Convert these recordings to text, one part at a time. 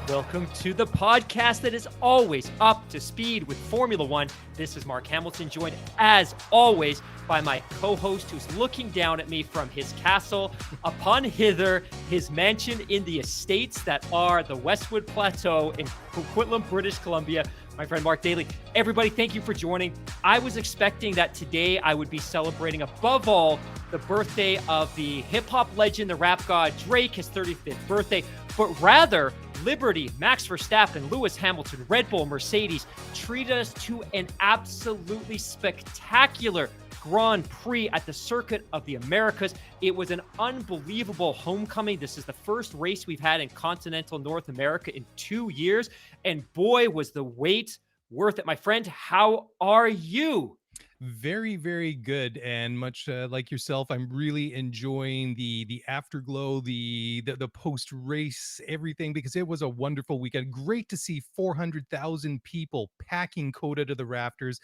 Welcome to the podcast that is always up to speed with Formula One. This is Mark Hamilton, joined as always by my co-host who's looking down at me from his castle upon hither, his mansion in the estates that are the Westwood Plateau in Coquitlam, British Columbia, my friend Mark Daly. Everybody, thank you for joining. I was expecting that today I would be celebrating, above all, the birthday of the hip-hop legend, the rap god Drake, his 35th birthday, but rather Liberty, Max Verstappen, Lewis Hamilton, Red Bull, Mercedes treated us to an absolutely spectacular Grand Prix at the Circuit of the Americas. It was an unbelievable homecoming. This is the first race we've had in continental North America in 2 years, and boy, was the wait worth it. My friend, how are you? Very, very good, and much like yourself, I'm really enjoying the afterglow, the post race, everything, because it was a wonderful weekend. Great to see 400,000 people packing Coda to the rafters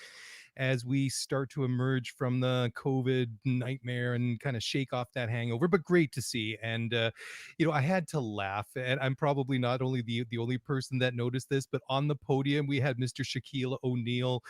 as we start to emerge from the COVID nightmare and kind of shake off that hangover. But great to see, and I had to laugh, and I'm probably not only the only person that noticed this, but on the podium we had Mr. Shaquille O'Neal,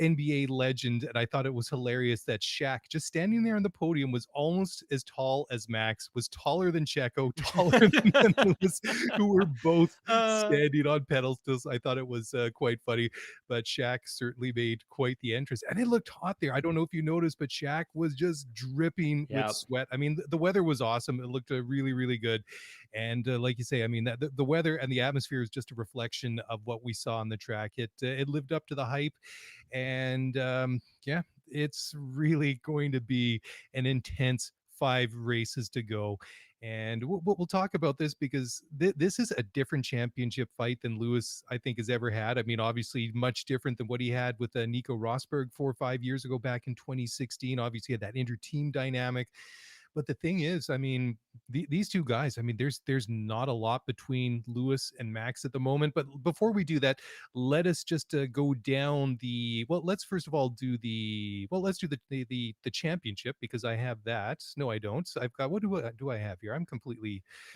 NBA legend, and I thought it was hilarious that Shaq, just standing there on the podium, was almost as tall as Max, was taller than Checo, taller than Lewis, who were both standing on pedestals. I thought it was quite funny, but Shaq certainly made quite the entrance, and it looked hot there. I don't know if you noticed, but Shaq was just dripping with sweat. I mean, the weather was awesome. It looked really, really good. And like you say, I mean, that the weather and the atmosphere is just a reflection of what we saw on the track. It lived up to the hype, and yeah, it's really going to be an intense 5 races to go. And we'll talk about this because this is a different championship fight than Lewis, I think, has ever had. I mean, obviously much different than what he had with Nico Rosberg 4 or 5 years ago back in 2016. Obviously had that inter-team dynamic. But the thing is, I mean, these two guys, I mean, there's not a lot between Lewis and Max at the moment. But before we do that, let us just go down let's first of all let's do the championship, because I have that. No, I don't. I've got, what do I have here? I'm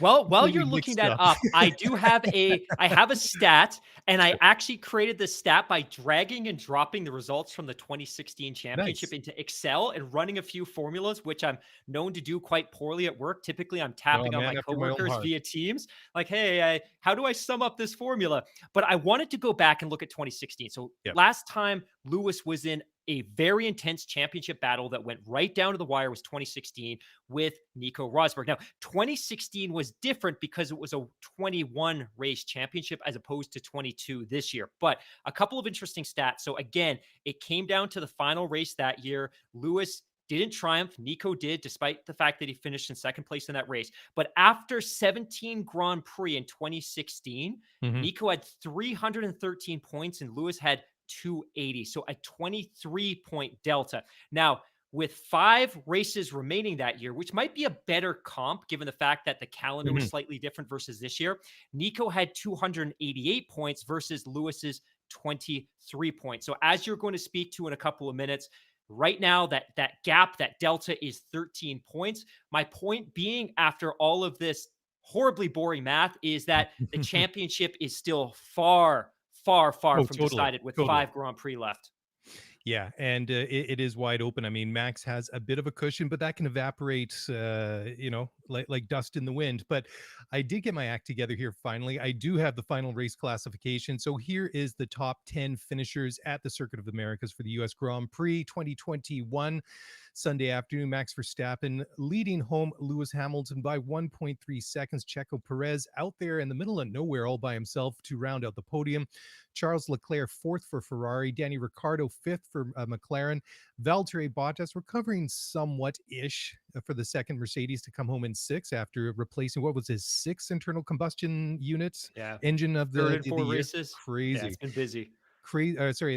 Well, while completely you're looking mixed that up. up, I have a stat, and I actually created this stat by dragging and dropping the results from the 2016 championship Nice. into Excel and running a few formulas, which I'm known to do quite poorly at work. Typically, I'm Oh, tapping on my man after my own coworkers heart. via Teams, like, "Hey, how do I sum up this formula?" But I wanted to go back and look at 2016. So Yep. last time Lewis was in a very intense championship battle that went right down to the wire was 2016 with Nico Rosberg. Now, 2016 was different because it was a 21 race championship as opposed to 22 this year. But a couple of interesting stats. So again, it came down to the final race that year. Lewis didn't triumph. Nico did, despite the fact that he finished in second place in that race. But after 17 Grand Prix in 2016, Mhm. Nico had 313 points and Lewis had 280. So a 23-point delta. Now, with 5 races remaining that year, which might be a better comp given the fact that the calendar was Mhm. slightly different versus this year, Nico had 288 points versus Lewis's 23 points. So as you're going to speak to in a couple of minutes, right now that gap, that delta is 13 points. My point being, after all of this horribly boring math, is that the championship is still far, far, far Oh, from totally. decided with Totally. 5 Grand Prix left. Yeah, and it is wide open. I mean, Max has a bit of a cushion, but that can evaporate, like dust in the wind. But I did get my act together here finally. I do have the final race classification. So here is the top 10 finishers at the Circuit of the Americas for the US Grand Prix 2021. Sunday afternoon, Max Verstappen leading home Lewis Hamilton by 1.3 seconds. Checo Perez out there in the middle of nowhere all by himself to round out the podium. Charles Leclerc fourth for Ferrari, Danny Ricciardo fifth for McLaren, Valtteri Bottas recovering somewhat-ish for the second Mercedes to come home in sixth after replacing what was his sixth internal combustion unit Yeah. engine of Third the, and the, the four year. races. Yeah, it's Crazy. been busy.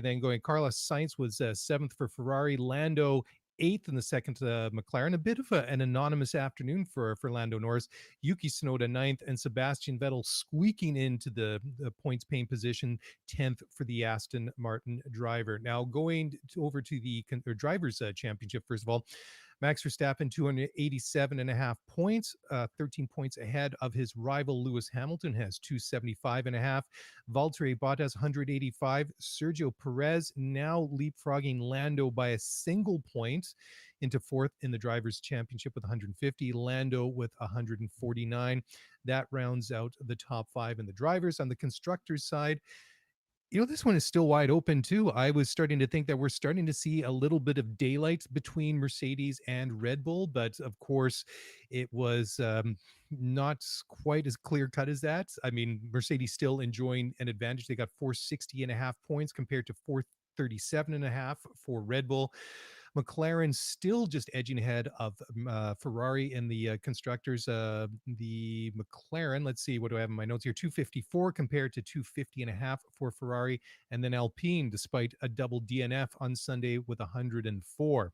Then going Carlos Sainz was seventh for Ferrari, Lando eighth in the second McLaren. A bit of an anonymous afternoon for Lando Norris. Yuki Tsunoda ninth, and Sebastian Vettel squeaking into the points paying position 10th for the Aston Martin driver. Now going over to the drivers championship, first of all, Max Verstappen, 287.5 points, 13 points ahead of his rival Lewis Hamilton, has 275.5. Valtteri Bottas, 185. Sergio Perez now leapfrogging Lando by a single point into fourth in the Drivers' Championship with 150. Lando with 149. That rounds out the top five in the drivers. On the constructors' side, this one is still wide open too. I was starting to think that we're starting to see a little bit of daylight between Mercedes and Red Bull, but of course, it was not quite as clear cut as that. I mean, Mercedes still enjoying an advantage. They got 460.5 points compared to 437.5 for Red Bull. McLaren still just edging ahead of Ferrari in the constructors. The McLaren, let's see, what do I have in my notes here? 254 compared to 250.5 for Ferrari. And then Alpine, despite a double DNF on Sunday with 104.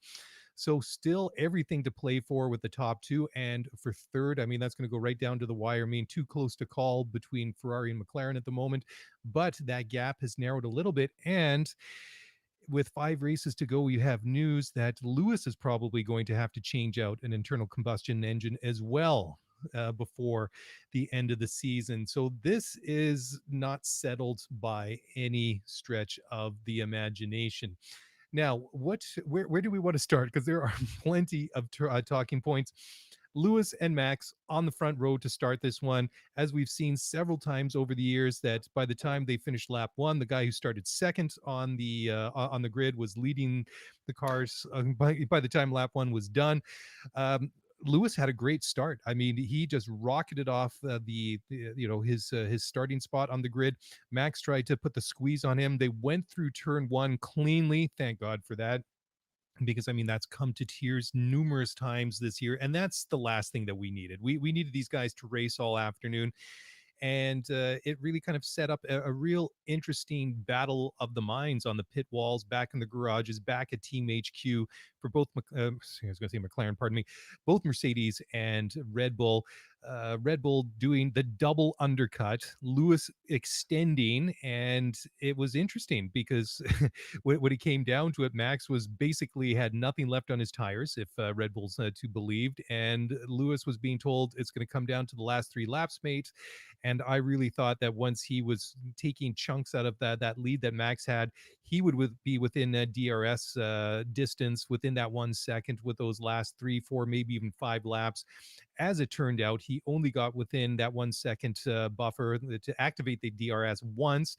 So still everything to play for with the top two. And for third, I mean, that's going to go right down to the wire. I mean, too close to call between Ferrari and McLaren at the moment. But that gap has narrowed a little bit. And with 5 races to go, you have news that Lewis is probably going to have to change out an internal combustion engine as well before the end of the season. So this is not settled by any stretch of the imagination. Now, where do we want to start? Because there are plenty of talking points. Lewis and Max on the front row to start this one. As we've seen several times over the years, that by the time they finished lap one, the guy who started second on the grid was leading the cars by the time lap one was done. Lewis had a great start. I mean, he just rocketed off his starting spot on the grid. Max tried to put the squeeze on him. They went through turn one cleanly. Thank God for that, because I mean, that's come to tears numerous times this year, and that's the last thing that we needed. We needed these guys to race all afternoon, and it really kind of set up a real interesting battle of the minds on the pit walls, back in the garages, back at Team HQ for both. I was going to say McLaren, pardon me, both Mercedes and Red Bull. Red Bull doing the double undercut, Lewis extending, and it was interesting because when it came down to it, Max was basically had nothing left on his tires, if Red Bull's to believed, and Lewis was being told it's going to come down to the last 3 laps, mate. And I really thought that once he was taking chunks out of that lead that Max had, he would be within DRS distance within that 1 second with those last 3, 4, maybe even 5 laps. As it turned out, he only got within that 1 second buffer to activate the DRS once,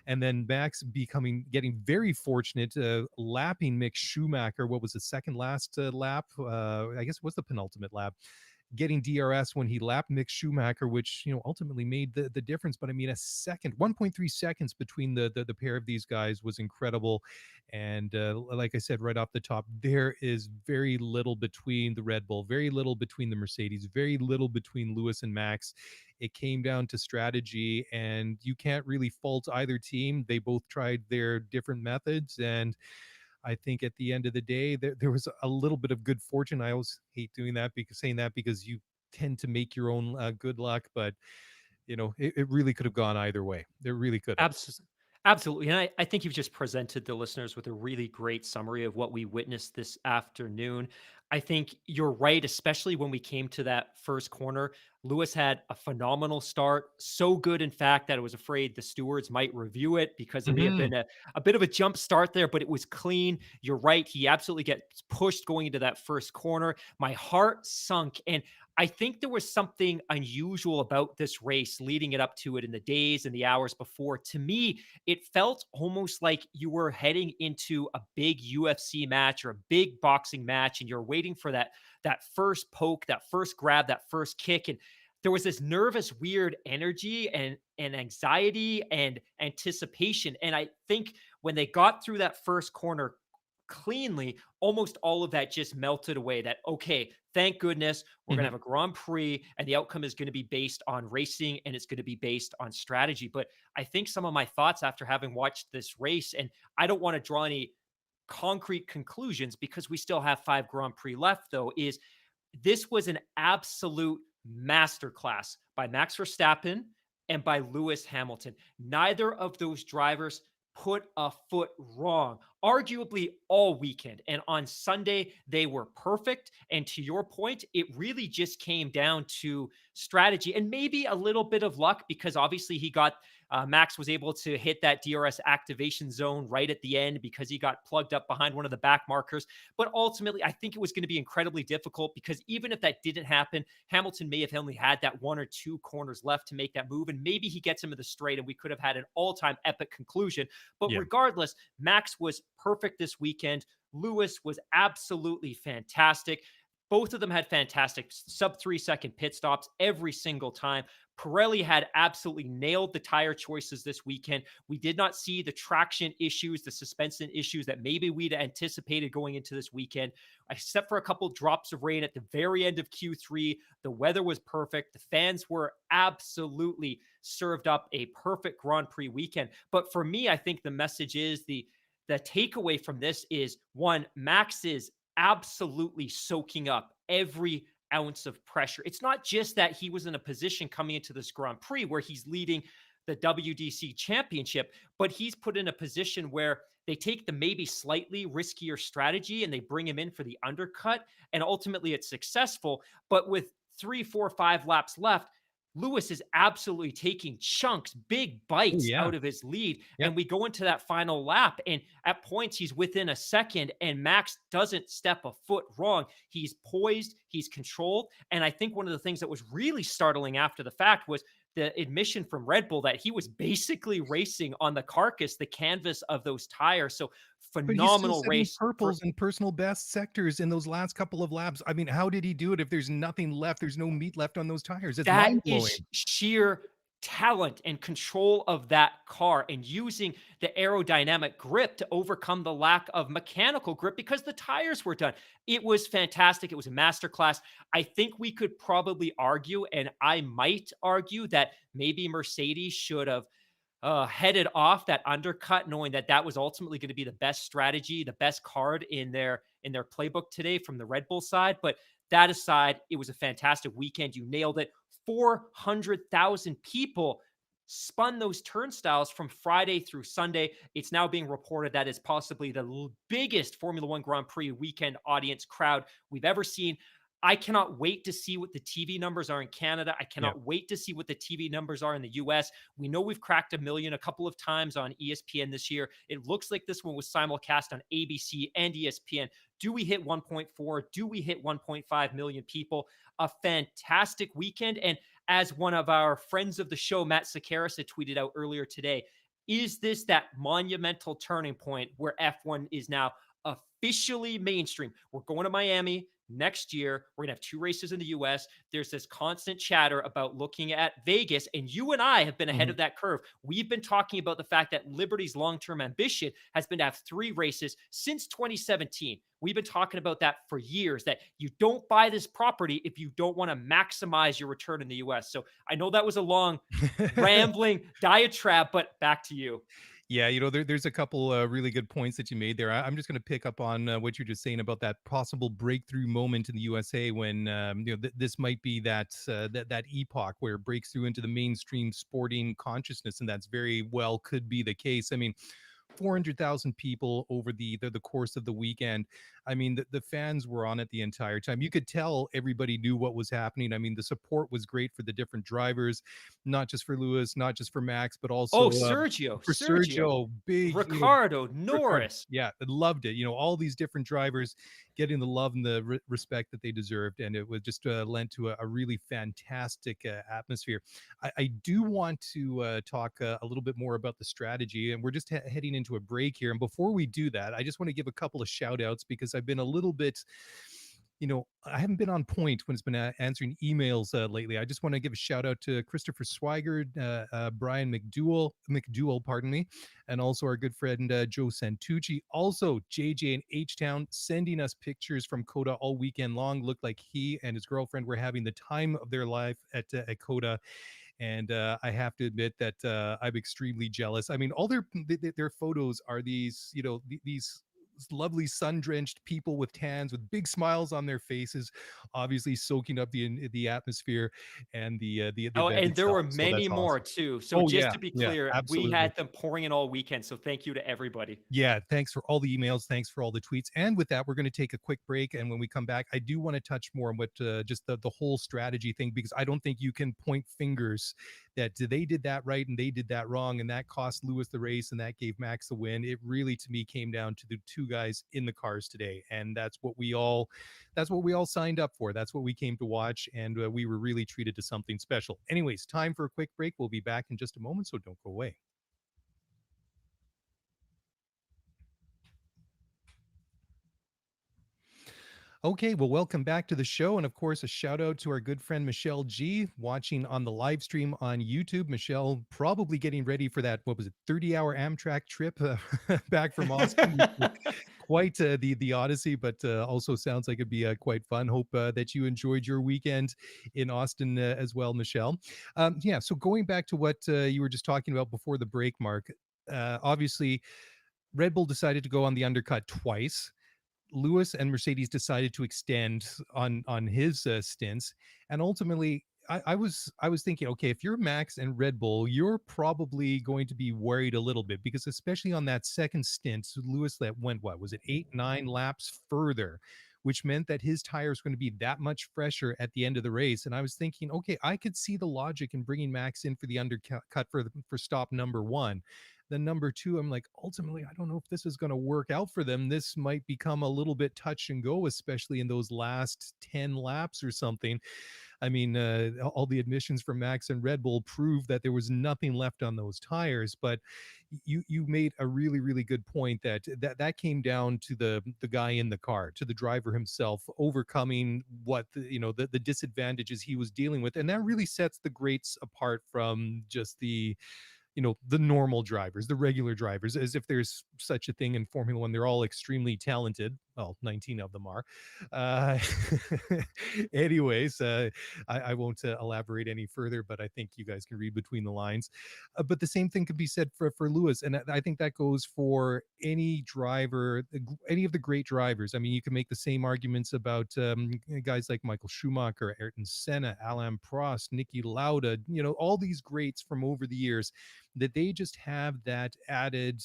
and then Max getting very fortunate, lapping Mick Schumacher. What was the second last lap? I guess it was the penultimate lap, getting DRS when he lapped Mick Schumacher, which ultimately made the difference. But I mean, 1.3 seconds between the pair of these guys was incredible. And like I said right off the top, there is very little between the Red Bull, very little between the Mercedes, very little between Lewis and Max. It came down to strategy, and you can't really fault either team. They both tried their different methods, and I think at the end of the day, there was a little bit of good fortune. I always hate doing that, because you tend to make your own good luck, but it really could have gone either way. It really could have. Absolutely. Absolutely. And I think you've just presented the listeners with a really great summary of what we witnessed this afternoon. I think you're right, especially when we came to that first corner. Lewis had a phenomenal start. So good, in fact, that I was afraid the stewards might review it because there may have been a bit of a jump start there, but it was clean. You're right. He absolutely gets pushed going into that first corner. My heart sunk. And I think there was something unusual about this race leading it up to it in the days and the hours before. To me, it felt almost like you were heading into a big UFC match or a big boxing match, and you're waiting for that first poke, that first grab, that first kick. And there was this nervous, weird energy and anxiety and anticipation. And I think when they got through that first corner cleanly, almost all of that just melted away. That, okay, thank goodness we're going to have a Grand Prix, and the outcome is going to be based on racing, and it's going to be based on strategy. But I think some of my thoughts after having watched this race, and I don't want to draw any concrete conclusions because we still have 5 Grand Prix left, though, is this was an absolute masterclass by Max Verstappen and by Lewis Hamilton. Neither of those drivers put a foot wrong arguably all weekend. And on Sunday, they were perfect. And to your point, it really just came down to strategy and maybe a little bit of luck because obviously Max was able to hit that DRS activation zone right at the end because he got plugged up behind one of the back markers. But ultimately, I think it was going to be incredibly difficult because even if that didn't happen, Hamilton may have only had that one or two corners left to make that move. And maybe he gets him to the straight and we could have had an all time epic conclusion. But Yeah. regardless, Max was perfect this weekend. Lewis was absolutely fantastic. Both of them had fantastic sub 3 second pit stops every single time. Pirelli had absolutely nailed the tire choices this weekend. We did not see the traction issues, the suspension issues that maybe we'd anticipated going into this weekend, except for a couple drops of rain at the very end of Q3. The weather was perfect. The fans were absolutely served up a perfect Grand Prix weekend. But for me, I think the message is the takeaway from this is one, Max is absolutely soaking up every ounce of pressure. It's not just that he was in a position coming into this Grand Prix where he's leading the WDC championship, but he's put in a position where they take the maybe slightly riskier strategy and they bring him in for the undercut. And ultimately it's successful. But with 3, 4, 5 laps left, Lewis is absolutely taking chunks, big Oh, bites yeah. out of his lead. Yep. And we go into that final lap, and at points, he's within a second, and Max doesn't step a foot wrong. He's poised, he's controlled. And I think one of the things that was really startling after the fact was the admission from Red Bull that he was basically racing on the carcass, the canvas of those tires. So, But he's still phenomenal setting race for purples and personal best sectors in those last couple of laps. I mean, how did he do it if there's nothing left? There's no meat left on those tires. It's that mind blowing. is sheer talent and control of that car and using the aerodynamic grip to overcome the lack of mechanical grip because the tires were done. It was fantastic. It was a masterclass. I think we could probably argue, and I might argue, that maybe Mercedes should have headed off that undercut, knowing that that was ultimately going to be the best strategy, the best card in their playbook today from the Red Bull side. But that aside, it was a fantastic weekend. You nailed it. 400,000 people spun those turnstiles from Friday through Sunday. It's now being reported that is possibly the biggest Formula One Grand Prix weekend audience crowd we've ever seen. I cannot wait to see what the TV numbers are in Canada. I Yeah. cannot wait to see what the TV numbers are in the US. We know we've cracked 1 million a couple of times on ESPN this year. It looks like this one was simulcast on ABC and ESPN. Do we hit 1.4? Do we hit 1.5 million people? A fantastic weekend. And as one of our friends of the show, Matt Sakaris, had tweeted out earlier today, is this that monumental turning point where F1 is now officially mainstream? We're going to Miami next year. We're going to have 2 races in the US. There's this constant chatter about looking at Vegas, and you and I have been ahead Mhm. of that curve. We've been talking about the fact that Liberty's long term ambition has been to have 3 races since 2017. We've been talking about that for years, that you don't buy this property if you don't want to maximize your return in the US. So I know that was a long, rambling diatribe, but back to you. Yeah, there's a couple really good points that you made there. I'm just going to pick up on what you're just saying about that possible breakthrough moment in the USA when this might be that epoch where it breaks through into the mainstream sporting consciousness, and that's very well could be the case. I mean, 400,000 people over the course of the weekend. I mean, the fans were on it the entire time. You could tell everybody knew what was happening. I mean, the support was great for the different drivers, not just for Lewis, not just for Max, but Oh, also for Sergio, Sergio. Big, Ricardo, Ricardo. Norris. Yeah, I loved it. All these different drivers getting the love and the respect that they deserved, and it was just lent to a really fantastic atmosphere. I do want to talk a little bit more about the strategy, and we're just heading into a break here. And before we do that, I just want to give a couple of shout outs because I've been a little bit, I haven't been on point when it's been answering emails lately. I just want to give a shout out to Christopher Swigert, Brian McDowell, pardon me, and also our good friend Joe Santucci. Also, JJ in H Town sending us pictures from Coda all weekend long. Looked like he and his girlfriend were having the time of their life at Coda. And I have to admit that I'm extremely jealous. I mean, all their photos are these, these lovely sun-drenched people with tans with big smiles on their faces, obviously soaking up the atmosphere and the Oh, event and there itself. were So many that's more awesome. too. So Oh just yeah, to be yeah, clear, we absolutely. had them pouring in all weekend. So thank you to everybody. Yeah, thanks for all the emails. Thanks for all the tweets. And with that, we're going to take a quick break. And when we come back, I do want to touch more on what just the whole strategy thing, because I don't think you can point fingers that they did that right and they did that wrong. And that cost Lewis the race and that gave Max the win. It really, to me, came down to the two guys in the cars today. And that's what we all signed up for. That's what we came to watch. And we were really treated to something special. Anyways, time for a quick break. We'll be back in just a moment. So don't go away. Okay, well, welcome back to the show. And of course, a shout out to our good friend Michelle G watching on the live stream on YouTube. Michelle probably getting ready for that, what was it, 30-hour Amtrak trip back from Austin. Quite the odyssey, but also sounds like it'd be quite fun. Hope that you enjoyed your weekend in Austin as well, Michelle. Yeah, so going back to what you were just talking about before the break, Mark, obviously Red Bull decided to go on the undercut twice. Lewis and Mercedes decided to extend on his stints, and ultimately, I was thinking, okay, if you're Max and Red Bull, you're probably going to be worried a little bit because especially on that second stint, Lewis that went what was it 8-9 laps further, which meant that his tire is going to be that much fresher at the end of the race. And I was thinking, okay, I could see the logic in bringing Max in for the undercut for stop number one. Then number two, I'm like, ultimately, I don't know if this is going to work out for them. This might become a little bit touch and go, especially in those last 10 laps or something. I mean, all the admissions from Max and Red Bull prove that there was nothing left on those tires. But you made a really good point that came down to the guy in the car, to the driver himself, overcoming what the disadvantages he was dealing with, and that really sets the greats apart from just the normal drivers, the regular drivers, as if there's such a thing in Formula One. They're all extremely talented. Well, 19 of them are. Uh, anyways, I won't elaborate any further, but I think you guys can read between the lines. But the same thing could be said for Lewis, and I think that goes for any driver, any of the great drivers. I mean, you can make the same arguments about guys like Michael Schumacher, Ayrton Senna, Alain Prost, Niki Lauda. All these greats from over the years, that they just have that added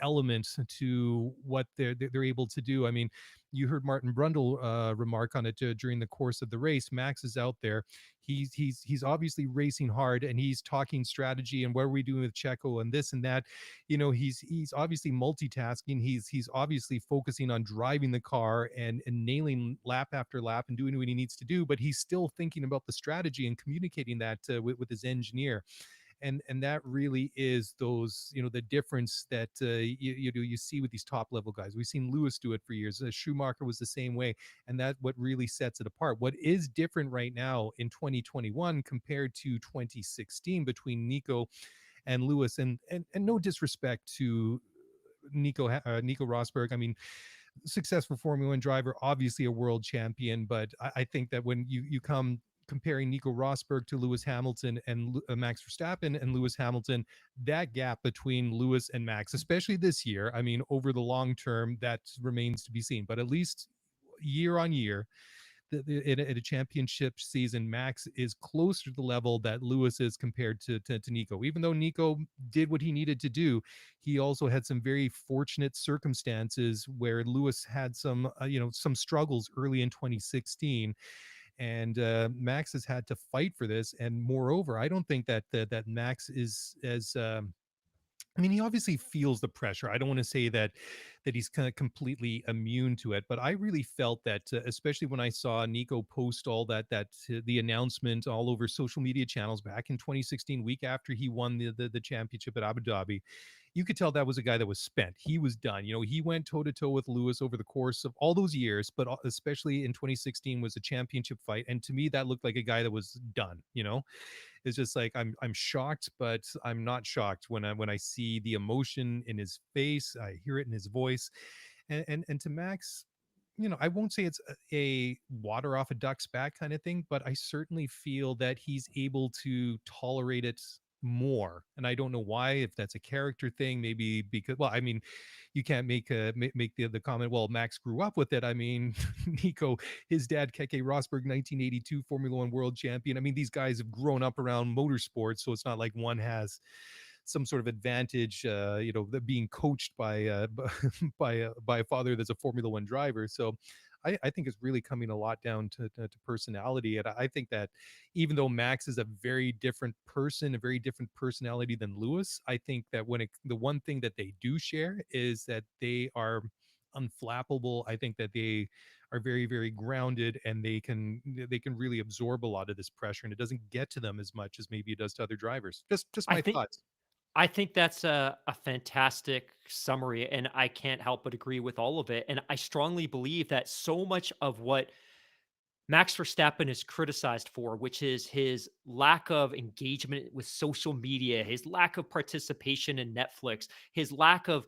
element to what they're able to do. I mean, you heard Martin Brundle remark on it during the course of the race. Max is out there. He's obviously racing hard, and he's talking strategy and what are we doing with Checo and this and that. He's obviously multitasking. He's obviously focusing on driving the car and nailing lap after lap and doing what he needs to do. But he's still thinking about the strategy and communicating that with his engineer. And that really is those the difference that you see with these top level guys. We've seen Lewis do it for years. Schumacher was the same way, and that what really sets it apart. What is different right now in 2021 compared to 2016 between Nico and Lewis, and no disrespect to Nico Rosberg. I mean, successful Formula One driver, obviously a world champion. But I think that when you come comparing Nico Rosberg to Lewis Hamilton and Max Verstappen and Lewis Hamilton, that gap between Lewis and Max, especially this year, I mean, over the long term, that remains to be seen. But at least year on year, in a championship season, Max is closer to the level that Lewis is compared to Nico. Even though Nico did what he needed to do, he also had some very fortunate circumstances where Lewis had some struggles early in 2016, and Max has had to fight for this. And moreover, I don't think that Max is as I mean, he obviously feels the pressure. I don't want to say that he's kind of completely immune to it, but I really felt that, especially when I saw Nico post all that the announcement all over social media channels back in 2016, week after he won the championship at Abu Dhabi. You could tell that was a guy that was spent. He was done. He went toe to toe with Lewis over the course of all those years, but especially in 2016 was a championship fight, and to me that looked like a guy that was done. It's just like I'm shocked, but I'm not shocked when I see the emotion in his face. I hear it in his voice, and to Max, I won't say it's a water off a duck's back kind of thing, but I certainly feel that he's able to tolerate it more. And I don't know why, if that's a character thing, maybe because, well, I mean, you can't make the comment, well, Max grew up with it. I mean, Nico, his dad, Keke Rosberg, 1982 Formula One world champion. I mean, these guys have grown up around motorsports, so it's not like one has some sort of advantage, being coached by by a father that's a Formula One driver. So I think it's really coming a lot down to personality. And I think that even though Max is a very different person, a very different personality than Lewis, I think that the one thing that they do share is that they are unflappable. I think that they are very, very grounded, and they can really absorb a lot of this pressure, and it doesn't get to them as much as maybe it does to other drivers. Just I my think thoughts. I think that's a fantastic summary, and I can't help but agree with all of it. And I strongly believe that so much of what Max Verstappen is criticized for, which is his lack of engagement with social media, his lack of participation in Netflix, his lack of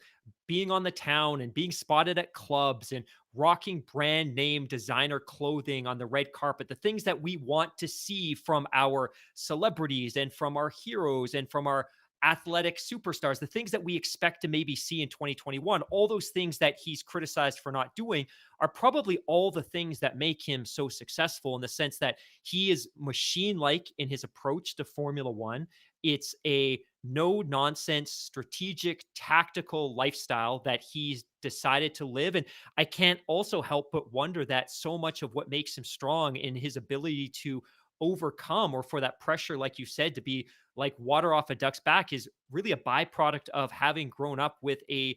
being on the town and being spotted at clubs and rocking brand name designer clothing on the red carpet, the things that we want to see from our celebrities and from our heroes and from our athletic superstars, the things that we expect to maybe see in 2021, all those things that he's criticized for not doing are probably all the things that make him so successful, in the sense that he is machine like in his approach to Formula One. It's a no nonsense, strategic, tactical lifestyle that he's decided to live. And I can't also help but wonder that so much of what makes him strong in his ability to overcome, or for that pressure, like you said, to be like water off a duck's back, is really a byproduct of having grown up with a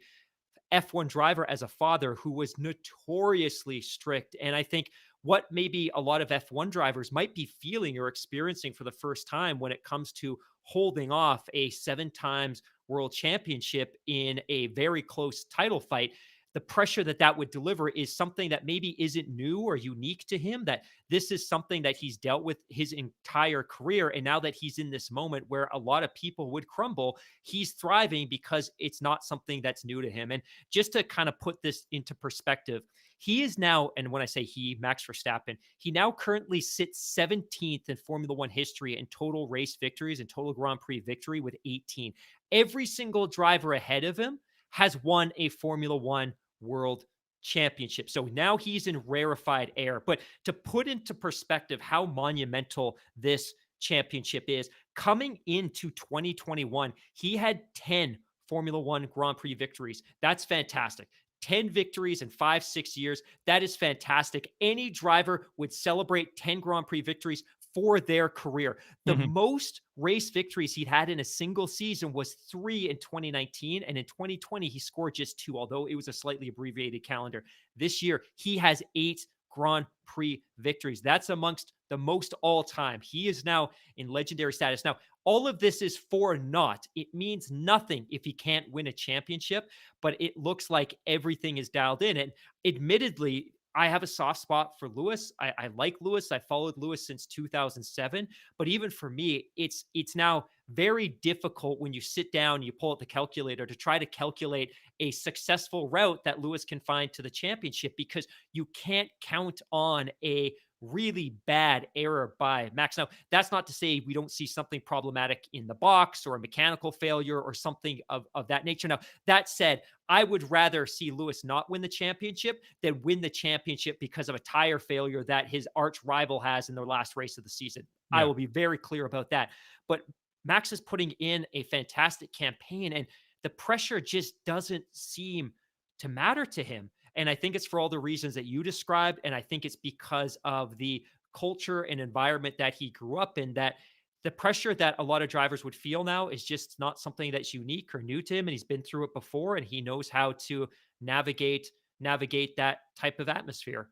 F1 driver as a father who was notoriously strict. And I think what maybe a lot of F1 drivers might be feeling or experiencing for the first time when it comes to holding off a 7 times world championship in a very close title fight, the pressure that that would deliver is something that maybe isn't new or unique to him, that this is something that he's dealt with his entire career. And now that he's in this moment where a lot of people would crumble, he's thriving because it's not something that's new to him. And just to kind of put this into perspective, he is now, and when I say he, Max Verstappen, he now currently sits 17th in Formula One history in total race victories and total Grand Prix victory with 18. Every single driver ahead of him has won a Formula One world championship. So now he's in rarefied air. But to put into perspective how monumental this championship is, coming into 2021, he had 10 Formula One Grand Prix victories. That's fantastic. 10 victories in 5, 6 years. That is fantastic. Any driver would celebrate 10 Grand Prix victories for their career. The Mhm. most race victories he'd had in a single season was 3 in 2019. And in 2020, he scored just 2, although it was a slightly abbreviated calendar. This year, he has 8 Grand Prix victories. That's amongst the most all time. He is now in legendary status. Now, all of this is for naught. It means nothing if he can't win a championship, but it looks like everything is dialed in. And admittedly, I have a soft spot for Lewis. I like Lewis. I followed Lewis since 2007. But even for me, it's now very difficult when you sit down, you pull out the calculator to try to calculate a successful route that Lewis can find to the championship, because you can't count on a really bad error by Max. Now, that's not to say we don't see something problematic in the box or a mechanical failure or something of that nature. Now, that said, I would rather see Lewis not win the championship than win the championship because of a tire failure that his arch rival has in their last race of the season. I Yeah. will be very clear about that. But Max is putting in a fantastic campaign, and the pressure just doesn't seem to matter to him. And I think it's for all the reasons that you described. And I think it's because of the culture and environment that he grew up in, that the pressure that a lot of drivers would feel now is just not something that's unique or new to him. And he's been through it before, and he knows how to navigate that type of atmosphere.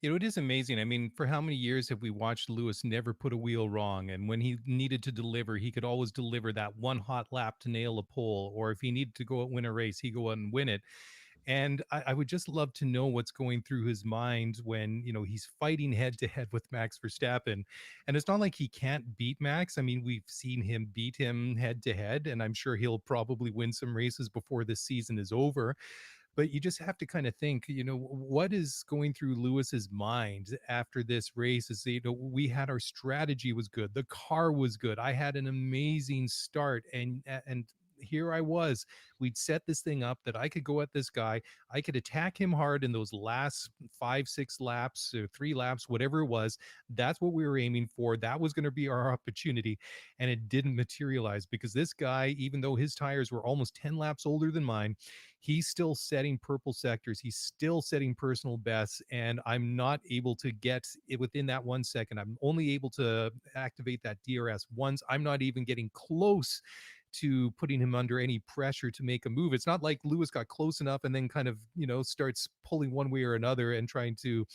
It is amazing. I mean, for how many years have we watched Lewis never put a wheel wrong? And when he needed to deliver, he could always deliver that one hot lap to nail a pole. Or if he needed to go out and win a race, he go out and win it. And I would just love to know what's going through his mind when, he's fighting head to head with Max Verstappen. And it's not like he can't beat Max. I mean, we've seen him beat him head to head, and I'm sure he'll probably win some races before this season is over. But you just have to kind of think, what is going through Lewis's mind after this race is, we had our strategy was good. The car was good. I had an amazing start and here I was. We'd set this thing up that I could go at this guy. I could attack him hard in those last 5, 6 laps or 3 laps, whatever it was. That's what we were aiming for. That was going to be our opportunity. And it didn't materialize because this guy, even though his tires were almost 10 laps older than mine, he's still setting purple sectors. He's still setting personal bests. And I'm not able to get it within that 1 second. I'm only able to activate that DRS once. I'm not even getting close to putting him under any pressure to make a move. It's not like Lewis got close enough and then kind of, starts pulling one way or another and trying to,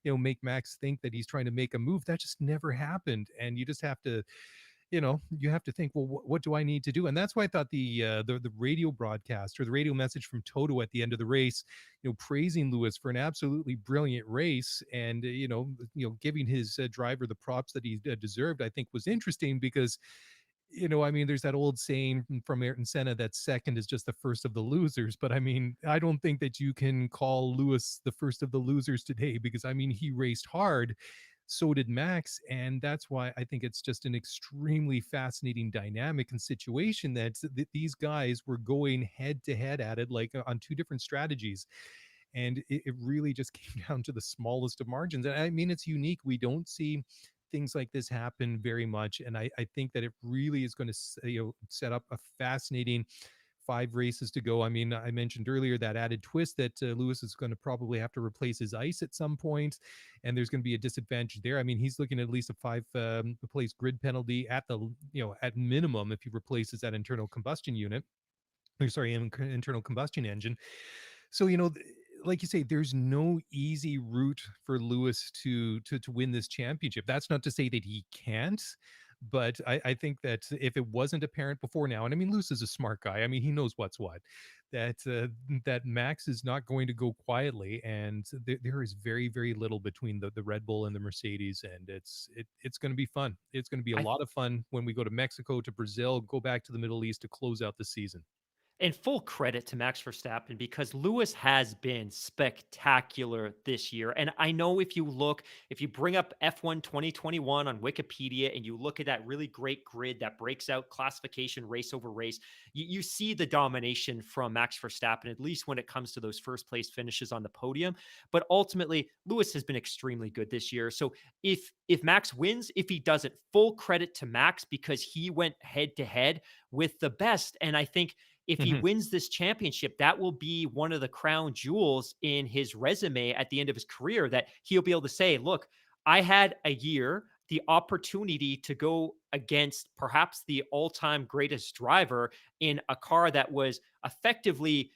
make Max think that he's trying to make a move. That just never happened. And you just have to, you have to think, well, what do I need to do? And that's why I thought the radio broadcast or the radio message from Toto at the end of the race, praising Lewis for an absolutely brilliant race and giving his driver the props that he deserved, I think was interesting because I mean, there's that old saying from Ayrton Senna that second is just the first of the losers. But I mean, I don't think that you can call Lewis the first of the losers today because I mean, he raced hard. So did Max. And that's why I think it's just an extremely fascinating dynamic and situation that these guys were going head to head at it, like on two different strategies. And it really just came down to the smallest of margins. And I mean, it's unique. We don't see things like this happen very much. And I think that it really is going to set up a fascinating 5 races to go. I mean, I mentioned earlier that added twist that Lewis is going to probably have to replace his ice at some point, and there's going to be a disadvantage there. I mean, he's looking at least a 5 place grid penalty at the at minimum if he replaces that internal combustion unit. Or sorry, internal combustion engine. So like you say, there's no easy route for Lewis to win this championship. That's not to say that he can't, but I think that if it wasn't apparent before now, and I mean Lewis is a smart guy. I mean he knows what's what. That Max is not going to go quietly, and there is very very little between the Red Bull and the Mercedes, and it's going to be fun. It's going to be a I lot of fun when we go to Mexico, to Brazil, go back to the Middle East to close out the season. And full credit to Max Verstappen because Lewis has been spectacular this year. And I know if you bring up F1 2021 on Wikipedia and you look at that really great grid that breaks out classification race over race, you see the domination from Max Verstappen, at least when it comes to those first place finishes on the podium. But ultimately, Lewis has been extremely good this year. So if Max wins, if he doesn't, full credit to Max because he went head to head with the best. And I think if he Mhm. wins this championship, that will be one of the crown jewels in his resume at the end of his career that he'll be able to say, look, I had a year, the opportunity to go against perhaps the all-time greatest driver in a car that was effectively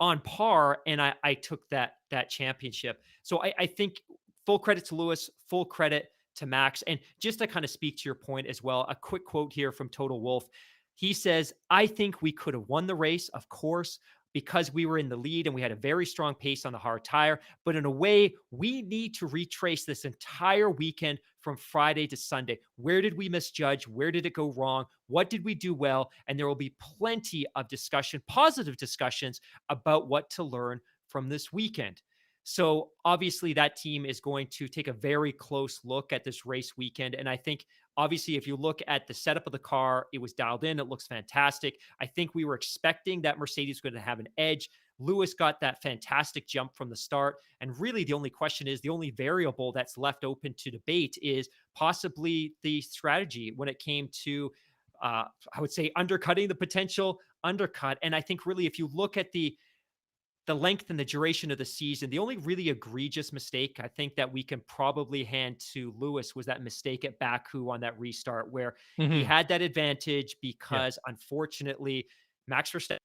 on par, and I took that championship. So I think full credit to Lewis, full credit to Max. And just to kind of speak to your point as well, a quick quote here from Total Wolf. He says, I think we could have won the race, of course, because we were in the lead and we had a very strong pace on the hard tire. But in a way, we need to retrace this entire weekend from Friday to Sunday. Where did we misjudge? Where did it go wrong? What did we do well? And there will be plenty of discussion, positive discussions about what to learn from this weekend. So obviously, that team is going to take a very close look at this race weekend. And I think obviously, if you look at the setup of the car, it was dialed in. It looks fantastic. I think we were expecting that Mercedes was going to have an edge. Lewis got that fantastic jump from the start. And really, the only question is the only variable that's left open to debate is possibly the strategy when it came to, I would say, undercutting the potential undercut. And I think really, if you look at the length and the duration of the season, the only really egregious mistake I think that we can probably hand to Lewis was that mistake at Baku on that restart where he Mhm. had that advantage Yeah. because unfortunately Max Verstappen,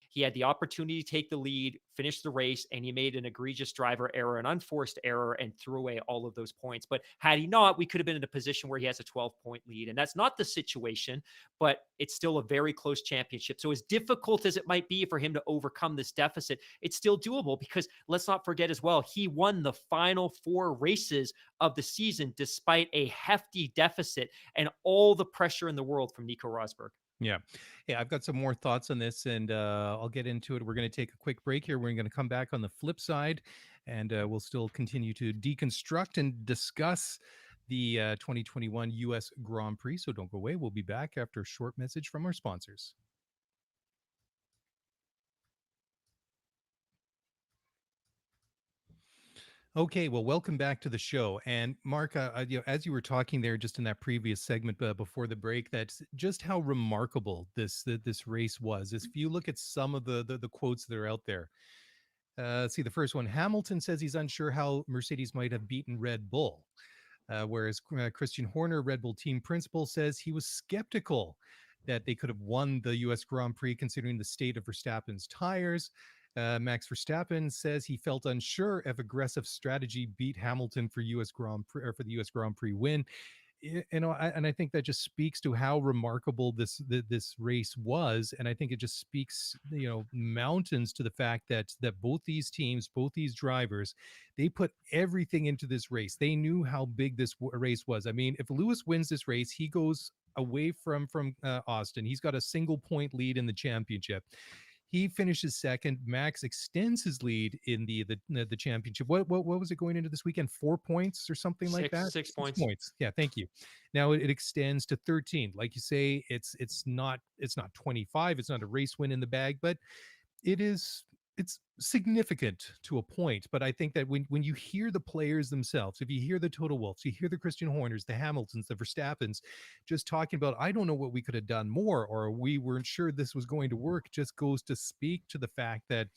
he had the opportunity to take the lead, finish the race, and he made an egregious driver error, an unforced error, and threw away all of those points. But had he not, we could have been in a position where he has a 12-point lead. And that's not the situation, but it's still a very close championship. So, as difficult as it might be for him to overcome this deficit, it's still doable because let's not forget as well, he won the final 4 races of the season despite a hefty deficit and all the pressure in the world from Nico Rosberg. Yeah. Yeah, I've got some more thoughts on this and I'll get into it. We're going to take a quick break here. We're going to come back on the flip side and we'll still continue to deconstruct and discuss the 2021 US Grand Prix. So don't go away. We'll be back after a short message from our sponsors. Okay, well, welcome back to the show. And Mark, as you were talking there, just in that previous segment before the break, that's just how remarkable this race was. If you look at some of the quotes that are out there, let's see the first one. Hamilton says he's unsure how Mercedes might have beaten Red Bull. Whereas Christian Horner, Red Bull team principal, says he was skeptical that they could have won the US Grand Prix considering the state of Verstappen's tires. Max Verstappen says he felt unsure if aggressive strategy beat Hamilton for US Grand Prix or for the US Grand Prix win. And I think that just speaks to how remarkable this race was, and I think it just speaks mountains to the fact that both these teams, both these drivers, they put everything into this race. They knew how big this race was. I mean, if Lewis wins this race, he goes away from Austin. He's got a single point lead in the championship. He finishes second. Max extends his lead in the championship. What was it going into this weekend? 4 points or something like Six that? six Six points. points. Yeah, thank you. Now it extends to 13. Like you say, it's not 25. It's not a race win in the bag, but it's significant to a point. But I think that when you hear the players themselves, if you hear the Total Wolves, you hear the Christian Horners, the Hamiltons, the Verstappens, just talking about, I don't know what we could have done more, or we weren't sure this was going to work, just goes to speak to the fact that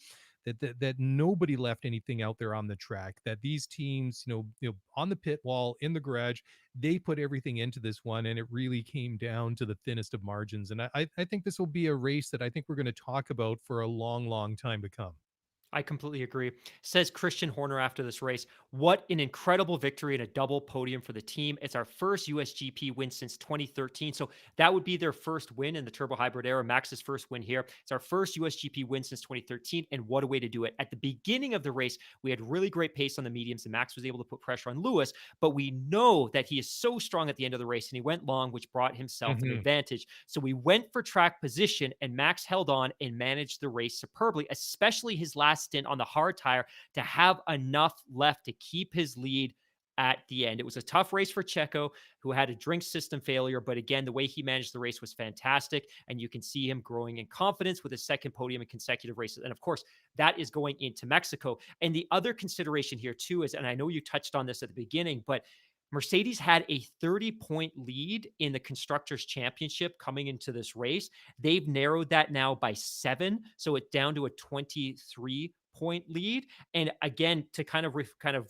nobody left anything out there on the track, that these teams, on the pit wall, in the garage, they put everything into this one, and it really came down to the thinnest of margins. And I think this will be a race that I think we're going to talk about for a long, long time to come. I completely agree. Says Christian Horner after this race, what an incredible victory and a double podium for the team. It's our first USGP win since 2013. So that would be their first win in the turbo hybrid era. Max's first win here. It's our first USGP win since 2013. And what a way to do it. At the beginning of the race, we had really great pace on the mediums and Max was able to put pressure on Lewis. But we know that he is so strong at the end of the race and he went long, which brought himself an Mhm. advantage. So we went for track position and Max held on and managed the race superbly, especially his last stint on the hard tire to have enough left to keep his lead at the end. It was a tough race for Checo, who had a drink system failure, but again, the way he managed the race was fantastic, and you can see him growing in confidence with his second podium in consecutive races. And of course, that is going into Mexico. And the other consideration here too is, and I know you touched on this at the beginning, but Mercedes had a 30-point lead in the Constructors' Championship coming into this race. They've narrowed that now by 7, so it's down to a 23-point lead. And again, to kind of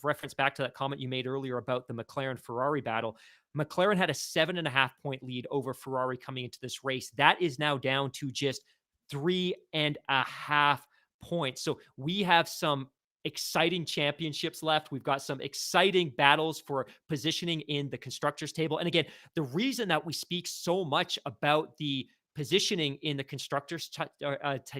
reference back to that comment you made earlier about the McLaren Ferrari battle, McLaren had a 7.5-point lead over Ferrari coming into this race. That is now down to just 3.5 points. So we have some exciting championships left. We've got some exciting battles for positioning in the constructors table. And again, the reason that we speak so much about the positioning in the constructors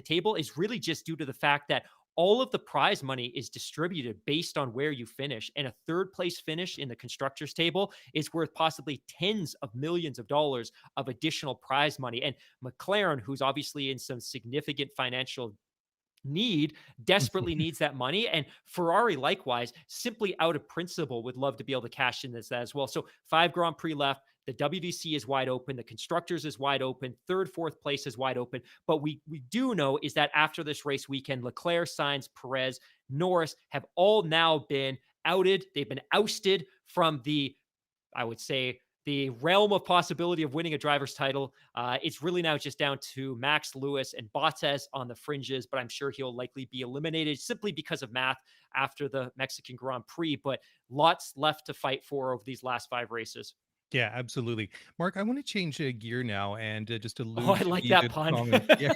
table is really just due to the fact that all of the prize money is distributed based on where you finish. And a third place finish in the constructors table is worth possibly tens of millions of dollars of additional prize money. And McLaren, who's obviously in some significant financial desperately needs that money. And Ferrari, likewise, simply out of principle, would love to be able to cash in this as well. So 5 Grand Prix left. The WDC is wide open. The constructors is wide open. Third, fourth place is wide open. But we do know is that after this race weekend, Leclerc, Sainz, Perez, Norris have all now been outed. They've been ousted from I would say, the realm of possibility of winning a driver's title. It's really now just down to Max, Lewis, and Bottas on the fringes, but I'm sure he'll likely be eliminated simply because of math after the Mexican Grand Prix. But lots left to fight for over these last 5 races. Yeah, absolutely. Mark, I want to change gear now and just Oh, allude I to like the that pun. comment. Yeah,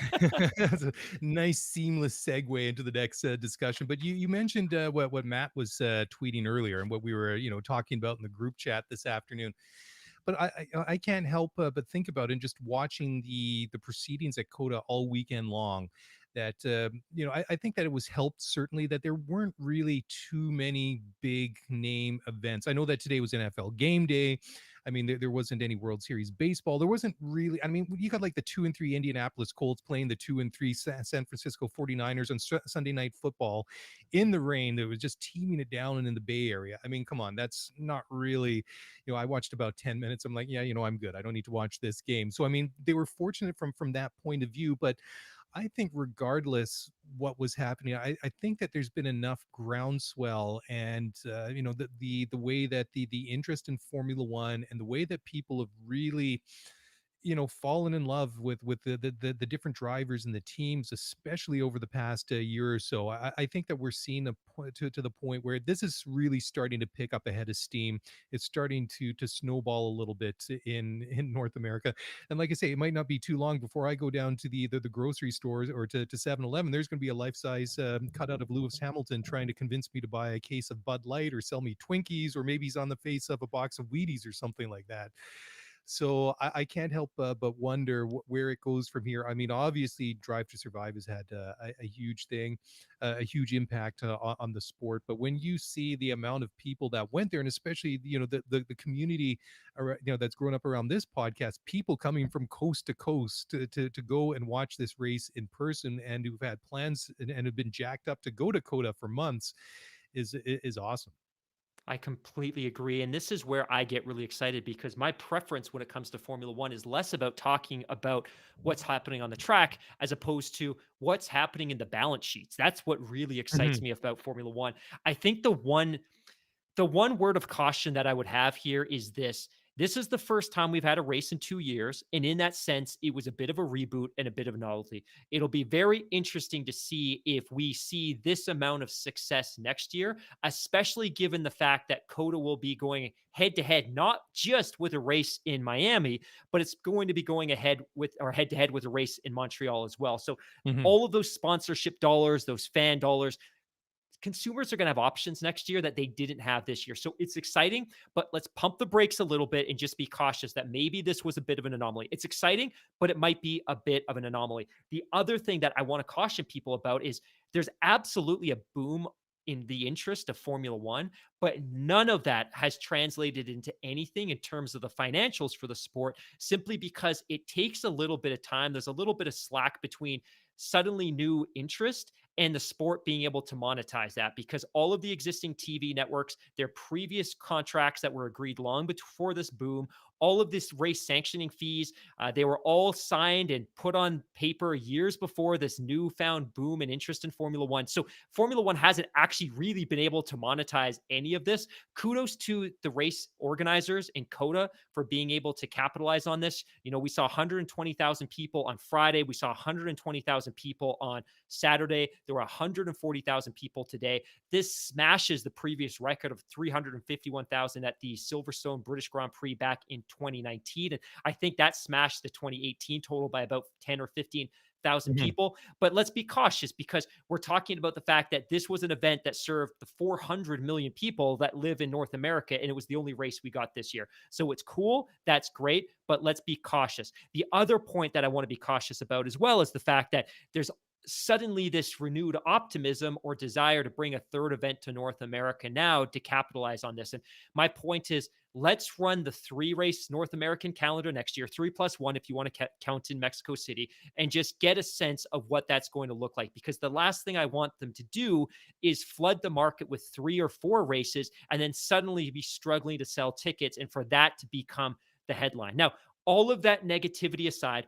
that's a nice seamless segue into the next discussion. But you mentioned what Matt was tweeting earlier and what we were talking about in the group chat this afternoon. But I can't help but think about it, and just watching the proceedings at Coda all weekend long, that I think that it was helped certainly that there weren't really too many big name events. I know that today was NFL game day. I mean, there wasn't any World Series baseball. There wasn't really, I mean, you got like the 2-3 Indianapolis Colts playing the 2-3 San Francisco 49ers on Sunday Night Football in the rain that was just teaming it down and in the Bay Area. I mean, come on, that's not really, I watched about 10 minutes. I'm like, yeah, I'm good. I don't need to watch this game. So, I mean, they were fortunate from that point of view, but I think regardless what was happening, I think that there's been enough groundswell and the way that the interest in Formula One and the way that people have really fallen in love with the different drivers and the teams, especially over the past year or so. I think that we're seeing a point to the point where this is really starting to pick up a head of steam. It's starting to snowball a little bit in North America. And like I say, it might not be too long before I go down to the grocery stores or to 7-Eleven. There's going to be a life-size cutout of Lewis Hamilton trying to convince me to buy a case of Bud Light or sell me Twinkies, or maybe he's on the face of a box of Wheaties or something like that. So I can't help but wonder where it goes from here. I mean, obviously, Drive to Survive has had a huge thing, a huge impact on the sport. But when you see the amount of people that went there, and especially the community, that's grown up around this podcast, people coming from coast to coast to go and watch this race in person, and who've had plans and have been jacked up to go to Coda for months, is awesome. I completely agree. And this is where I get really excited because my preference when it comes to Formula One is less about talking about what's happening on the track as opposed to what's happening in the balance sheets. That's what really excites Mhm. me about Formula One. I think the one word of caution that I would have here is this. This is the first time we've had a race in 2 years. And in that sense, it was a bit of a reboot and a bit of a novelty. It'll be very interesting to see if we see this amount of success next year, especially given the fact that COTA will be going head to head, not just with a race in Miami, but it's going to be going ahead with or head to head with a race in Montreal as well. So Mhm. all of those sponsorship dollars, those fan dollars, consumers are going to have options next year that they didn't have this year. So it's exciting, but let's pump the brakes a little bit and just be cautious that maybe this was a bit of an anomaly. It's exciting, but it might be a bit of an anomaly. The other thing that I want to caution people about is there's absolutely a boom in the interest of Formula One, but none of that has translated into anything in terms of the financials for the sport, simply because it takes a little bit of time. There's a little bit of slack between suddenly new interest and the sport being able to monetize that, because all of the existing TV networks, their previous contracts that were agreed long before this boom, all of this race sanctioning fees, they were all signed and put on paper years before this newfound boom and interest in Formula One. So Formula One hasn't actually really been able to monetize any of this. Kudos to the race organizers in COTA for being able to capitalize on this. We saw 120,000 people on Friday. We saw 120,000 people on Saturday. There were 140,000 people today. This smashes the previous record of 351,000 at the Silverstone British Grand Prix back in 2019. And I think that smashed the 2018 total by about 10 or 15,000 Mhm. people. But let's be cautious because we're talking about the fact that this was an event that served the 400 million people that live in North America, and it was the only race we got this year. So it's cool. That's great. But let's be cautious. The other point that I want to be cautious about as well is the fact that there's suddenly this renewed optimism or desire to bring a third event to North America now to capitalize on this. And my point is, let's run the 3-race North American calendar next year, 3+1 if you want to count in Mexico City, and just get a sense of what that's going to look like. Because the last thing I want them to do is flood the market with 3 or 4 races and then suddenly be struggling to sell tickets and for that to become the headline. Now, all of that negativity aside,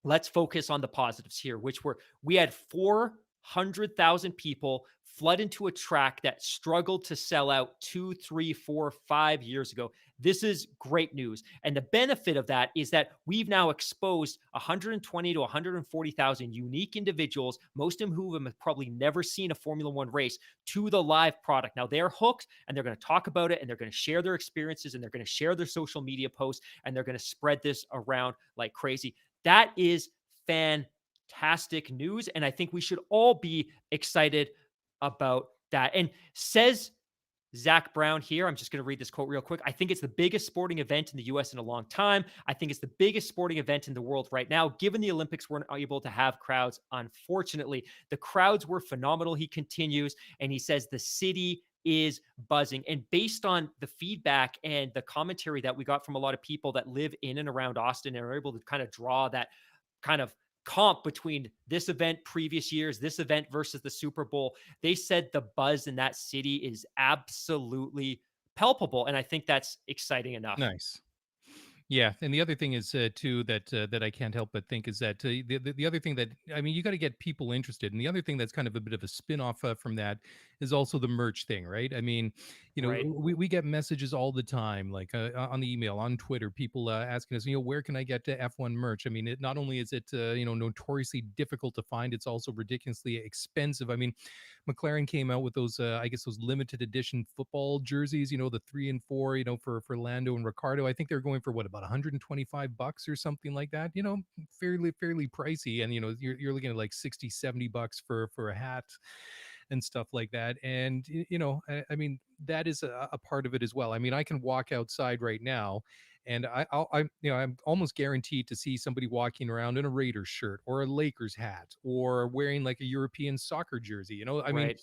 let's focus on the positives here, which were we had 400,000 people flood into a track that struggled to sell out 2, 3, 4, 5 years ago. This is great news. And the benefit of that is that we've now exposed 120 to 140,000 unique individuals, most of whom have probably never seen a Formula One race, to the live product. Now they're hooked and they're going to talk about it and they're going to share their experiences and they're going to share their social media posts and they're going to spread this around like crazy. That is fantastic news. And I think we should all be excited about that. And says Zach Brown here, I'm just going to read this quote real quick. I think it's the biggest sporting event in the US in a long time. I think it's the biggest sporting event in the world right now. Given the Olympics weren't able to have crowds, unfortunately, the crowds were phenomenal. He continues and he says, the city is buzzing. And based on the feedback and the commentary that we got from a lot of people that live in and around Austin and are able to kind of draw that kind of comp between this event previous years, this event versus the Super Bowl, they said the buzz in that city is absolutely palpable. And I think that's exciting enough. Nice. Yeah, and the other thing is too that that I can't help but think is that the other thing that I mean you got to get people interested, and the other thing that's kind of a bit of a spin off from that is also the merch thing, right? I mean, Right. we get messages all the time, like on the email, on Twitter, people asking us, where can I get F1 merch? I mean, it not only is it notoriously difficult to find, it's also ridiculously expensive. I mean, McLaren came out with those, I guess, those limited edition football jerseys. The 3 and 4. For Lando and Ricardo. I think they're going for what, about $125 or something like that. Fairly pricey, and you're looking at like 60, $70 for a hat and stuff like that. And I mean, that is a part of it as well. I mean, I can walk outside right now, and I'm almost guaranteed to see somebody walking around in a Raiders shirt or a Lakers hat or wearing like a European soccer jersey. I mean, Right.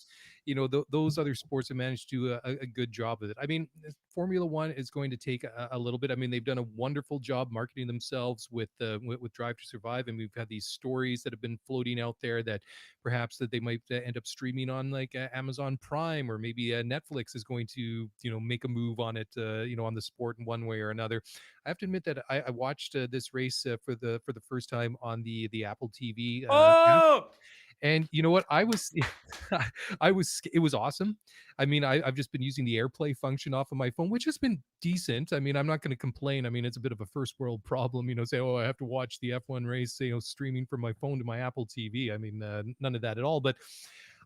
those other sports have managed to do a good job of it. I mean, Formula One is going to take a little bit. I mean, they've done a wonderful job marketing themselves with Drive to Survive, and we've had these stories that have been floating out there that perhaps that they might end up streaming on like Amazon Prime, or maybe Netflix is going to make a move on it, on the sport in one way or another. I have to admit that I watched this race for the first time on the Apple TV app, Oh, and you know what? I was, it was awesome. I mean, I've just been using the AirPlay function off of my phone, which has been decent. I mean, I'm not going to complain. I mean, it's a bit of a first world problem, say, oh, I have to watch the F1 race, streaming from my phone to my Apple TV. I mean, none of that at all. But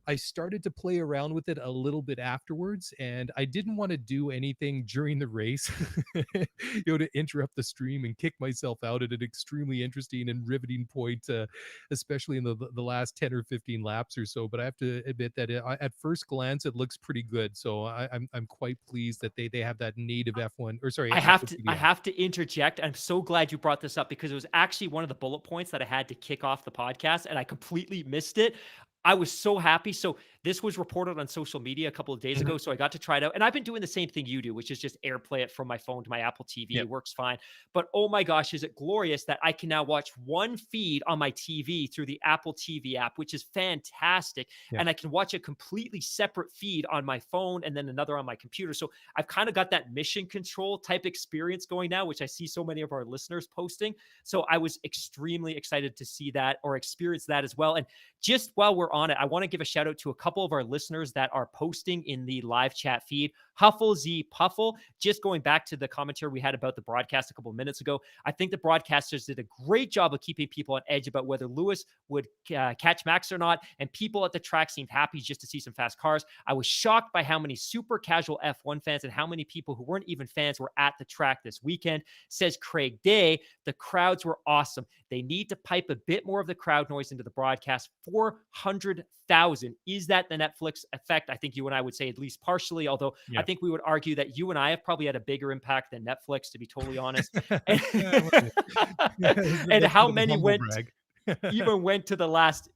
I started to play around with it a little bit afterwards, and I didn't want to do anything during the race, to interrupt the stream and kick myself out at an extremely interesting and riveting point, especially in the last 10 or 15 laps or so. But I have to admit that at first glance, it looks pretty good. So I'm quite pleased that they have that native F1, or sorry, Apple I TV app. have to interject. I'm so glad you brought this up because it was actually one of the bullet points that I had to kick off the podcast and I completely missed it. I was so happy. So this was reported on social media a couple of days Mhm. ago. So I got to try it out. And I've been doing the same thing you do, which is just AirPlay it from my phone to my Apple TV. Yep. It works fine. But oh my gosh, is it glorious that I can now watch one feed on my TV through the Apple TV app, which is fantastic. Yeah. And I can watch a completely separate feed on my phone and then another on my computer. So I've kind of got that mission control type experience going now, which I see so many of our listeners posting. So I was extremely excited to see that or experience that as well. And just while we're on it, I want to give a shout out to a couple of our listeners that are posting in the live chat feed. Huffle Z Puffle, just going back to the commentary we had about the broadcast a couple of minutes ago. I think the broadcasters did a great job of keeping people on edge about whether Lewis would catch Max or not. And people at the track seemed happy just to see some fast cars. I was shocked by how many super casual F1 fans and how many people who weren't even fans were at the track this weekend. Says Craig Day, the crowds were awesome. They need to pipe a bit more of the crowd noise into the broadcast. 400,000. Is that the Netflix effect? I think you and I would say at least partially, although I Yeah. think we would argue that you and I have probably had a bigger impact than Netflix, to be totally honest. And, and That's a how bit of a many humble went brag. even went to the last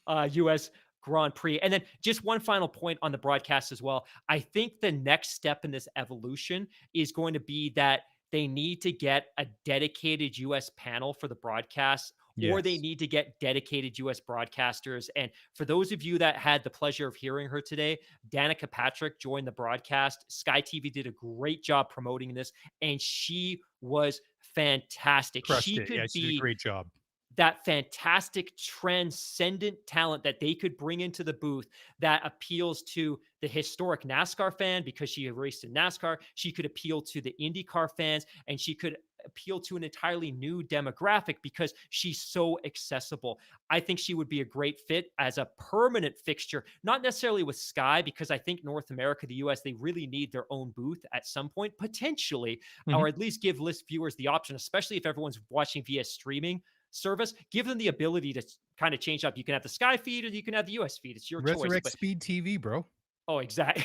US Grand Prix. And then just one final point on the broadcast as well. I think the next step in this evolution is going to be that they need to get a dedicated US panel for the broadcast, or they Yes. need to get dedicated US broadcasters. And for those of you that had the pleasure of hearing her today, Danica Patrick joined the broadcast. Sky TV did a great job promoting this, and she was fantastic. Crushed She it. Yeah, could she did a be great job. that fantastic transcendent talent that they could bring into the booth that appeals to the historic NASCAR fan because she raced in NASCAR. She could appeal to the IndyCar fans, and she could appeal to an entirely new demographic because she's so accessible. I think she would be a great fit as a permanent fixture, not necessarily with Sky, because I think North America, the US, they really need their own booth at some point, potentially, Mhm. or at least give list viewers the option, especially if everyone's watching via streaming service. Give them the ability to kind of change up. You can have the Sky feed or you can have the US feed. It's your choice. Resurrect But Speed TV, bro. Oh, exactly.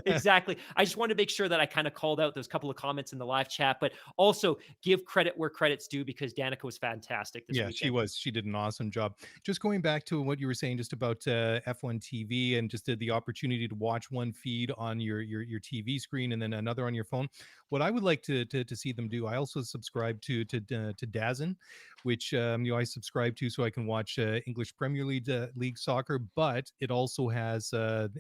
Exactly. I just wanted to make sure that I kind of called out those couple of comments in the live chat, but also give credit where credit's due because Danica was fantastic this Yeah, she weekend. was. She did an awesome job. Just going back to what you were saying just about F1 TV and just the opportunity to watch one feed on your TV screen and then another on your phone. What I would like to see them do, I also subscribe to DAZN, which I subscribe to so I can watch English Premier League soccer, but it also has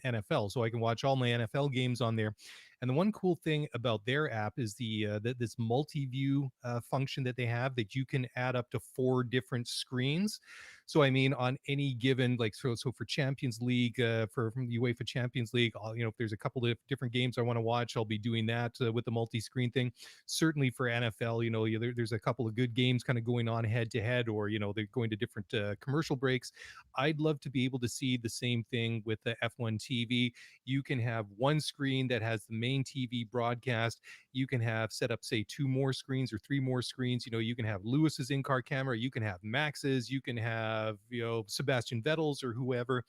NFL, so I can watch all my NFL games on there. And the one cool thing about their app is this multi-view function that they have that you can add up to 4 different screens. So I mean, on any given so for Champions League, for from the UEFA Champions League, if there's a couple of different games I want to watch, I'll be doing that with the multi-screen thing. Certainly for NFL, there's a couple of good games kind of going on head to head, or they're going to different commercial breaks. I'd love to be able to see the same thing with the F1 TV. You can have one screen that has the main TV broadcast. You can have set up, say, 2 more screens or 3 more screens. You can have Lewis's in-car camera. You can have Max's. You can have, Sebastian Vettel's or whoever.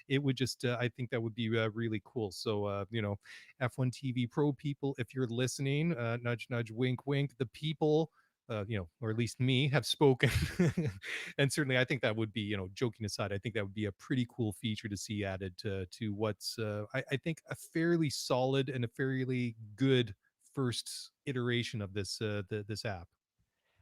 It would just, I think that would be really cool. So, F1 TV Pro people, if you're listening, nudge, nudge, wink, wink. The people, or at least me, have spoken. And certainly, I think that would be, joking aside, I think that would be a pretty cool feature to see added to what's, I think, a fairly solid and a fairly good first iteration of this app.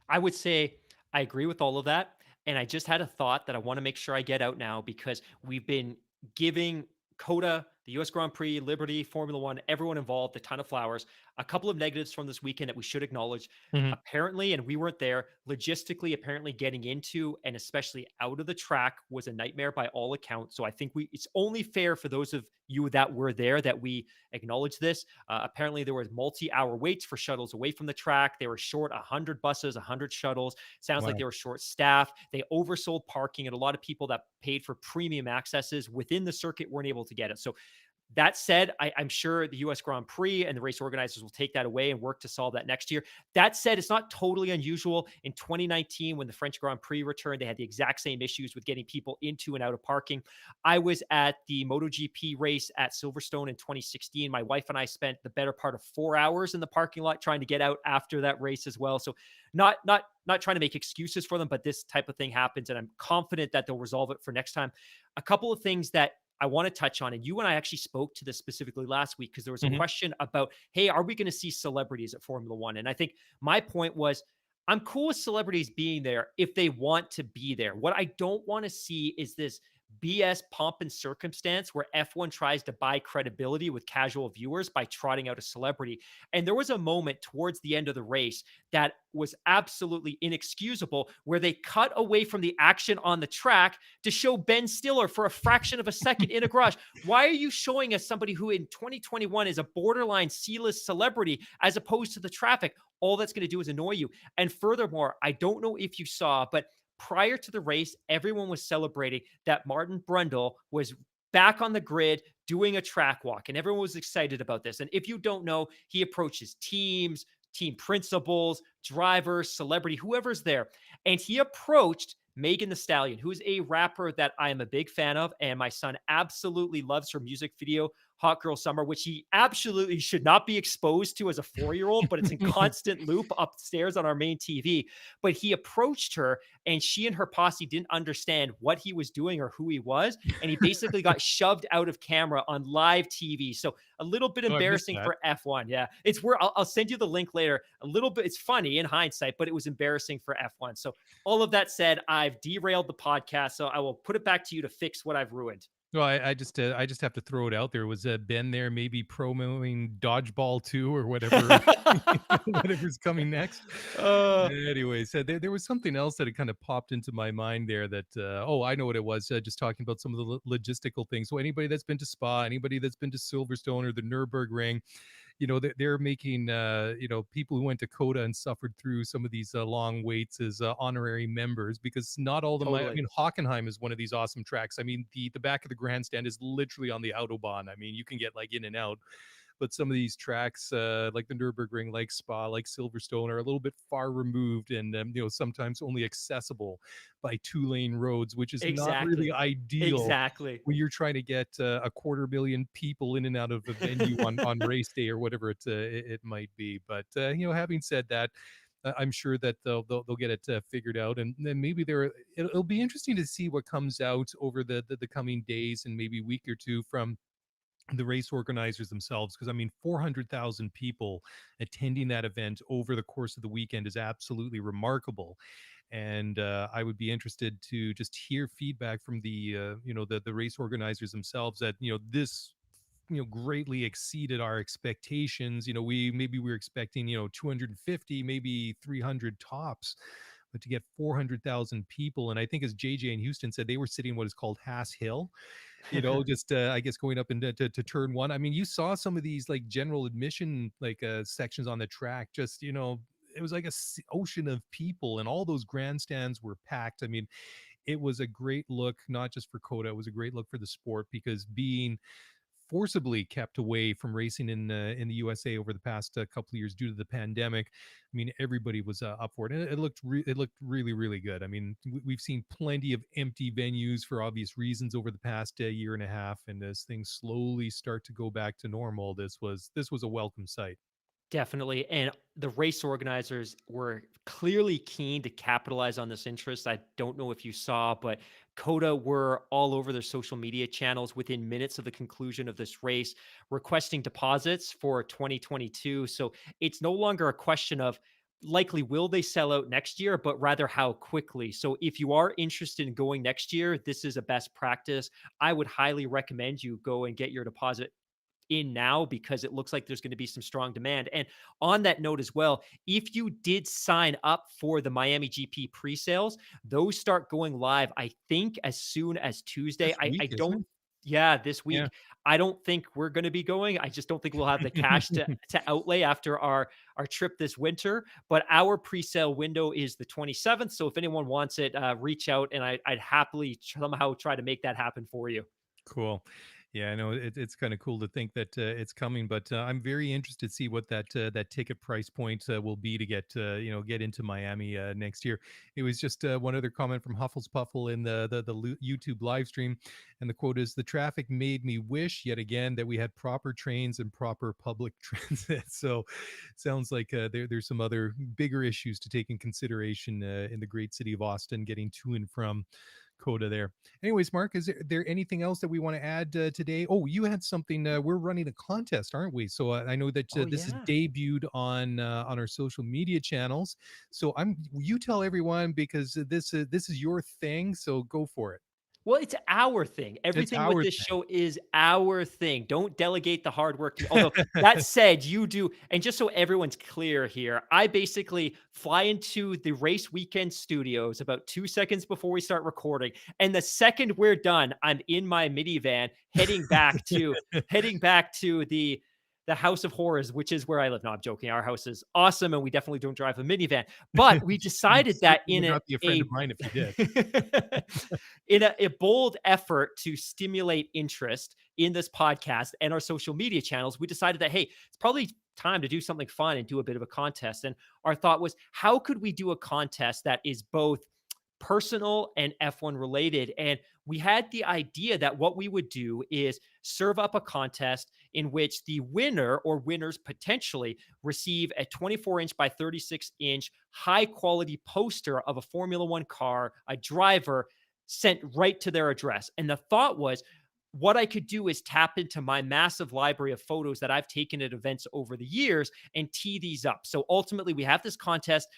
I would say I agree with all of that. And I just had a thought that I want to make sure I get out now because we've been giving Coda, the US Grand Prix, Liberty, Formula One, everyone involved, a ton of flowers. A couple of negatives from this weekend that we should acknowledge. Mhm. Apparently, and we weren't there, logistically, apparently getting into and especially out of the track was a nightmare by all accounts. So I think it's only fair for those of you that were there that we acknowledge this. Apparently, there was multi-hour waits for shuttles away from the track. They were short 100 buses, 100 shuttles. Sounds like Wow. they were short staffed. They oversold parking, and a lot of people that paid for premium accesses within the circuit weren't able to get it. So that said, I'm sure the US Grand Prix and the race organizers will take that away and work to solve that next year. That said, it's not totally unusual. In 2019, when the French Grand Prix returned, they had the exact same issues with getting people into and out of parking. I was at the MotoGP race at Silverstone in 2016. My wife and I spent the better part of 4 hours in the parking lot trying to get out after that race as well. So not trying to make excuses for them, but this type of thing happens, and I'm confident that they'll resolve it for next time. A couple of things that I want to touch on, and you and I actually spoke to this specifically last week because there was a Mhm. question about, hey, are we going to see celebrities at Formula One? And I think my point was, I'm cool with celebrities being there if they want to be there. What I don't want to see is this BS pomp and circumstance where F1 tries to buy credibility with casual viewers by trotting out a celebrity. And there was a moment towards the end of the race that was absolutely inexcusable where they cut away from the action on the track to show Ben Stiller for a fraction of a second in a garage. Why are you showing us somebody who in 2021 is a borderline C-list celebrity as opposed to the traffic? All that's going to do is annoy you. And furthermore, I don't know if you saw, but prior to the race, everyone was celebrating that Martin Brundle was back on the grid doing a track walk, and everyone was excited about this. And if you don't know, he approaches teams, team principals, drivers, celebrity, whoever's there, and he approached Megan the Stallion, who is a rapper that I am a big fan of, and my son absolutely loves her music video, Hot Girl Summer, which he absolutely should not be exposed to as a 4-year-old, but it's in constant loop upstairs on our main TV. But he approached her, and she and her posse didn't understand what he was doing or who he was. And he basically got shoved out of camera on live TV. So a little bit Oh, I missed embarrassing that. for F1. Yeah. It's where I'll send you the link later. A little bit, it's funny in hindsight, but it was embarrassing for F1. So all of that said, I've derailed the podcast. So I will put it back to you to fix what I've ruined. Well, I just have to throw it out there. Was Ben there maybe promoting Dodgeball 2 or whatever whatever's coming next? uh, Anyways, there was something else that had kind of popped into my mind there that oh, I know what it was. Just talking about some of the logistical things. So anybody that's been to Spa, anybody that's been to Silverstone or the Nürburgring, they're making people who went to Coda and suffered through some of these long waits as honorary members, because not all of them, I totally. mean, Hockenheim is one of these awesome tracks. I mean, the back of the grandstand is literally on the autobahn. I mean, you can get like in and out. but some of these tracks, like the Nürburgring, like Spa, like Silverstone, are a little bit far removed and sometimes only accessible by two-lane roads, which is not really Exactly. ideal Exactly. when you're trying to get a quarter million people in and out of a venue on race day or whatever it might be. But having said that, I'm sure that they'll get it figured out, and then maybe it'll be interesting to see what comes out over the coming days and maybe week or two from the race organizers themselves, because I mean 400,000 people attending that event over the course of the weekend is absolutely remarkable. And I would be interested to just hear feedback from the race organizers themselves, that this greatly exceeded our expectations. We were expecting 250, maybe 300 tops, but to get 400,000 people, and I think, as JJ in Houston said, they were sitting what is called Hass Hill, just I guess going up into to turn one. I mean, you saw some of these like general admission like sections on the track, just it was like a ocean of people, and all those grandstands were packed. I mean, it was a great look, not just for Coda, it was a great look for the sport, because being forcibly kept away from racing in the USA over the past couple of years due to the pandemic. I mean, everybody was up for it, and it looked really, really good. I mean, we've seen plenty of empty venues for obvious reasons over the past year and a half, and as things slowly start to go back to normal, this was a welcome sight. Definitely. And the race organizers were clearly keen to capitalize on this interest. I don't know if you saw, but Coda were all over their social media channels within minutes of the conclusion of this race, requesting deposits for 2022. So it's no longer a question of likely will they sell out next year, but rather how quickly. So if you are interested in going next year, this is a best practice. I would highly recommend you go and get your deposit in now, because it looks like there's going to be some strong demand. And on that note as well, if you did sign up for the Miami GP pre-sales, those start going live, I think, as soon as Tuesday. This I week, isn't don't, it? yeah, this Yeah. week. I don't think we're going to be going. I just don't think we'll have the cash to outlay after our trip this winter. But our pre-sale window is the 27th. So if anyone wants it, reach out, and I'd happily somehow try to make that happen for you. Cool. Yeah, I know it's kind of cool to think that it's coming, but I'm very interested to see what that ticket price point will be to get into Miami next year. It was just one other comment from Huffles Puffle in the YouTube live stream, and the quote is, "The traffic made me wish yet again that we had proper trains and proper public transit." So, sounds like there's some other bigger issues to take in consideration in the great city of Austin, getting to and from Coda there. Anyways, Mark, is there anything else that we want to add today? Oh, you had something. We're running a contest, aren't we? So I know that Oh this is yeah. debuted on our social media channels. So you tell everyone, because this is your thing. So go for it. Well, it's our thing. It's Everything with our this thing. show is our thing. Don't delegate the hard work to me. Although that said, you do. And just so everyone's clear here, I basically fly into the race weekend studios about 2 seconds before we start recording. And the second we're done, I'm in my minivan heading back to the House of Horrors, which is where I live. No, I'm joking. Our house is awesome, and we definitely don't drive a minivan. But we You decided that certainly would not be a friend of mine if you did. in a bold effort to stimulate interest in this podcast and our social media channels, we decided that, hey, it's probably time to do something fun and do a bit of a contest. And our thought was, how could we do a contest that is both personal and F1 related? And we had the idea that what we would do is serve up a contest in which the winner or winners potentially receive a 24-inch by 36-inch high quality poster of a Formula One car, a driver, sent right to their address. And the thought was, what I could do is tap into my massive library of photos that I've taken at events over the years and tee these up. So ultimately, we have this contest.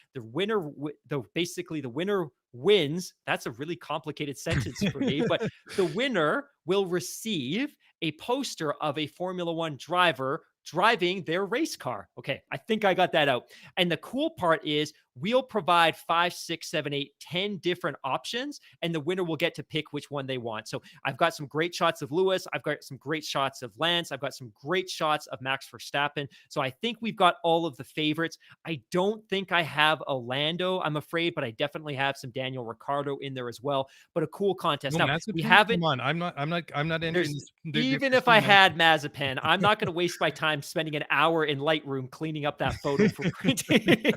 Basically the winner wins. That's a really complicated sentence for me, but the winner will receive a poster of a Formula One driver driving their race car. Okay, I think I got that out. And the cool part is we'll provide 5, 6, 7, 8, 10 different options, and the winner will get to pick which one they want. So I've got some great shots of Lewis. I've got some great shots of Lance. I've got some great shots of Max Verstappen. So I think we've got all of the favorites. I don't think I have a Lando, I'm afraid, but I definitely have some Daniel Ricciardo in there as well. But a cool contest. No Now, we Mazepin? haven't Come on. I'm not entering there's this. even There's if no I Mazepin. had Mazepin, I'm not going to waste my time spending an hour in Lightroom cleaning up that photo for printing.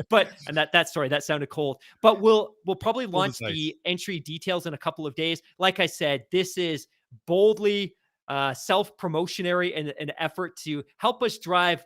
But and that sounded cold. But we'll probably Cold launch as ice. the entry details in a couple of days. Like I said, this is boldly self-promotionary and an effort to help us drive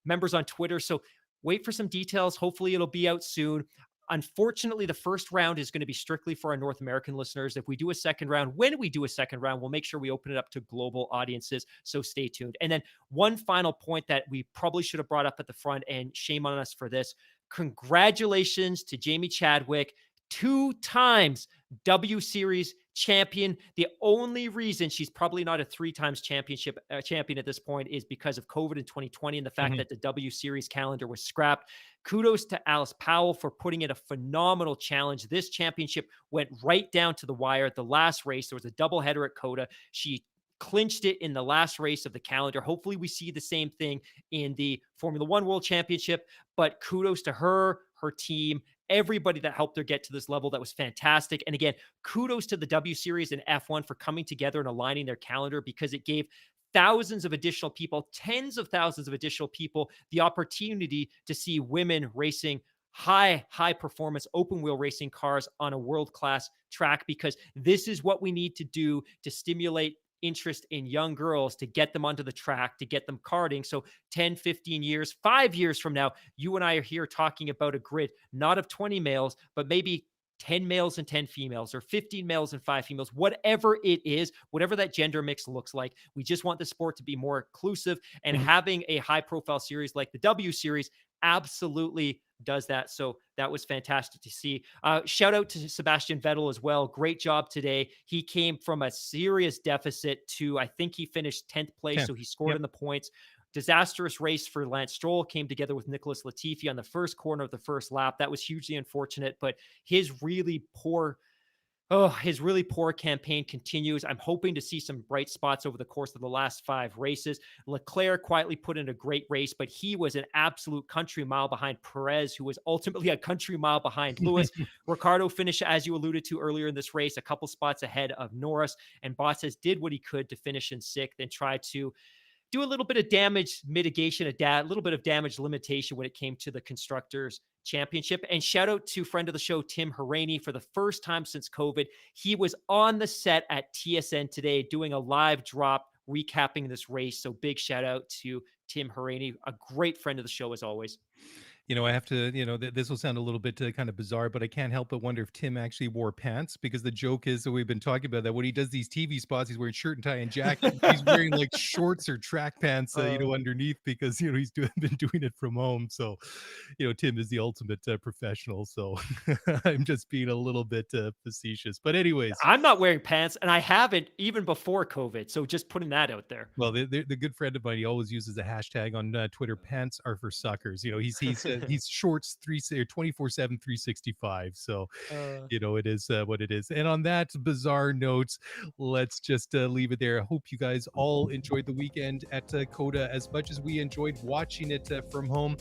members on Twitter. So wait for some details. Hopefully it'll be out soon. Unfortunately, the first round is going to be strictly for our North American listeners. If we do a second round, when we do a second round, we'll make sure we open it up to global audiences. So stay tuned. And then one final point that we probably should have brought up at the front, and shame on us for this. Congratulations to Jamie Chadwick, 2 times W Series champion. The only reason she's probably not a 3 times championship champion at this point is because of COVID in 2020 and the fact that the W Series calendar was scrapped. Kudos to Alice Powell for putting in a phenomenal challenge. This championship went right down to the wire at the last race. There was a doubleheader at Coda. She clinched it in the last race of the calendar. Hopefully we see the same thing in the Formula One World Championship, but kudos to her team, everybody that helped her get to this level. That was fantastic. And again, kudos to the W Series and F1 for coming together and aligning their calendar, because it gave thousands of additional people, tens of thousands of additional people, the opportunity to see women racing high performance open wheel racing cars on a world-class track, because this is what we need to do to stimulate interest in young girls, to get them onto the track, to get them karting. So 10, 15 years, 5 years from now, you and I are here talking about a grid, not of 20 males, but maybe 10 males and 10 females, or 15 males and 5 females, whatever it is, whatever that gender mix looks like. We just want the sport to be more inclusive, and having a high profile series like the W Series absolutely does that. So that was fantastic to see. Shout out to Sebastian Vettel as well. Great job today. He came from a serious deficit to, I think he finished 10th place. 10th. So he scored in the points. Disastrous race for Lance Stroll, came together with Nicholas Latifi on the first corner of the first lap. That was hugely unfortunate, but his really poor campaign continues. I'm hoping to see some bright spots over the course of the last 5 races. Leclerc quietly put in a great race, but he was an absolute country mile behind Perez, who was ultimately a country mile behind Lewis. Ricciardo finished, as you alluded to earlier in this race, a couple spots ahead of Norris, and Bottas did what he could to finish in 6th and try to do a little bit of damage mitigation, a little bit of damage limitation when it came to the Constructors Championship. And shout out to friend of the show, Tim Haraney, for the first time since COVID. He was on the set at TSN today doing a live drop recapping this race. So big shout out to Tim Haraney, a great friend of the show as always. You know, I have to, this will sound a little bit kind of bizarre, but I can't help but wonder if Tim actually wore pants, because the joke is that we've been talking about that when he does these TV spots, he's wearing shirt and tie and jacket. He's wearing like shorts or track pants, underneath, because, he's been doing it from home. So, Tim is the ultimate professional. So I'm just being a little bit facetious. But anyways. I'm not wearing pants, and I haven't even before COVID. So just putting that out there. Well, the good friend of mine, he always uses a hashtag on Twitter, pants are for suckers. He's shorts 24/7, 365. So, it is what it is. And on that bizarre note, let's just leave it there. I hope you guys all enjoyed the weekend at Coda as much as we enjoyed watching it from home.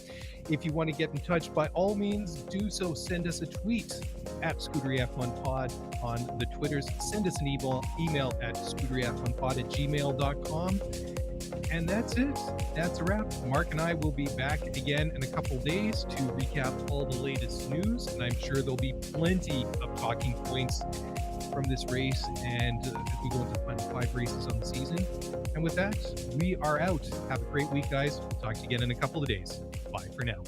If you want to get in touch, by all means, do so. Send us a tweet at ScuderiF1Pod on the Twitters. Send us an email at ScuderiF1Pod@gmail.com. And that's it. That's a wrap. Mark and I will be back again in a couple days to recap all the latest news. And I'm sure there'll be plenty of talking points from this race, and as we go into the final 5 races on the season. And with that, we are out. Have a great week, guys. Talk to you again in a couple of days. Bye for now.